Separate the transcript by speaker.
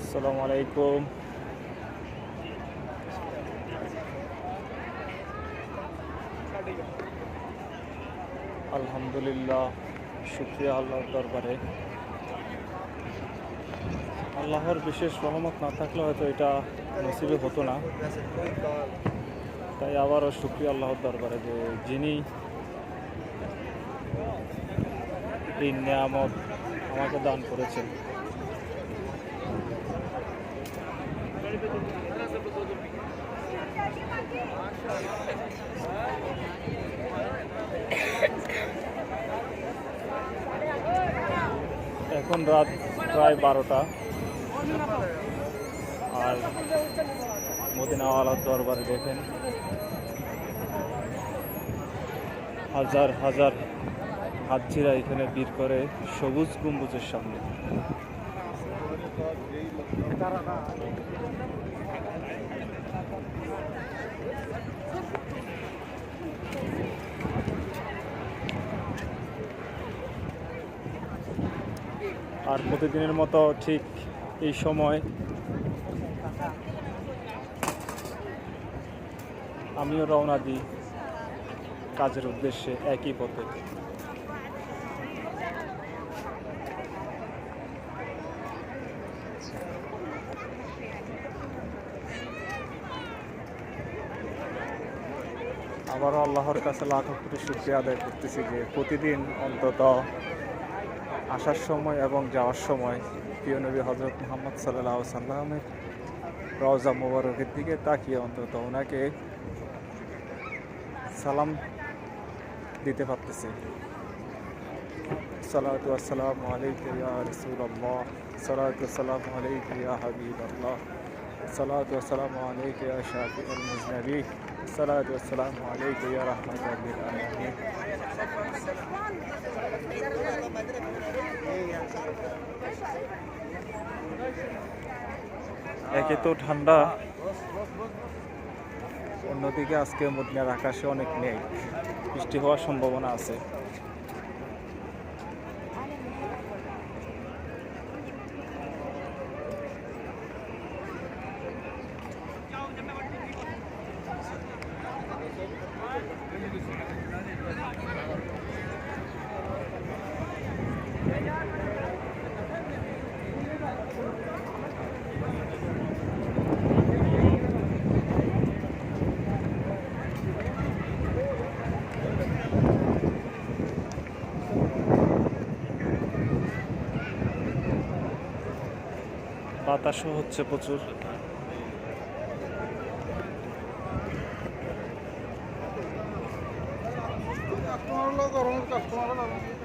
Speaker 1: আসসালামু আলাইকুম। আলহামদুলিল্লাহ, শুকরিয়া আল্লাহর দরবারে। আল্লাহর বিশেষ রহমত না থাকলে হয়তো এটা নসিবে হতো না। তাই আবারও শুকরিয়া আল্লাহর দরবারে যে যিনি এই নিয়ামত আমাকে দান করেছেন। এখন রাত প্রায় 12টা, আর মদিনাওয়ালার দরবারে দেখেন হাজার হাজার হাজিরা এখানে ভিড় করে সবুজ গম্বুজের সামনে। আর প্রতিদিনের মতো ঠিক এই সময় আমিও রওনা দিই কাজের উদ্দেশ্যে একই পথে। আবারও আল্লাহর কাছে লাখো কোটি শুকরিয়া আদায় করতেছি যে প্রতিদিন অন্তত আসার সময় এবং যাওয়ার সময় প্রিয় নবী হজরত মুহাম্মদ সাল্লাল্লাহু আলাইহি সাল্লামের রওজা মুবারকের দিকে তাকিয়ে অন্তত ওনাকে সালাম দিতে পারতেছি। সালাতু ওয়াসসালামু আলাইকা ইয়া রাসূলুল্লাহ, সালাতু ওয়াসসালামু আলাইকা ইয়া হাবিবাল্লাহ, সালাতু ওয়াসসালামু আলাইকা ইয়া শাফিউল মুজনাবিন, সালাতু ওয়াসসালামু আলাইকা ইয়া রাহমাতাল লিল আলামিন। একে তো ঠান্ডা, অন্যদিকে আজকে মদিনার আকাশে অনেক মেঘ, বৃষ্টি হওয়ার সম্ভাবনা আছে। বাতাসও হচ্ছে প্রচুর।
Speaker 2: কাস্টমার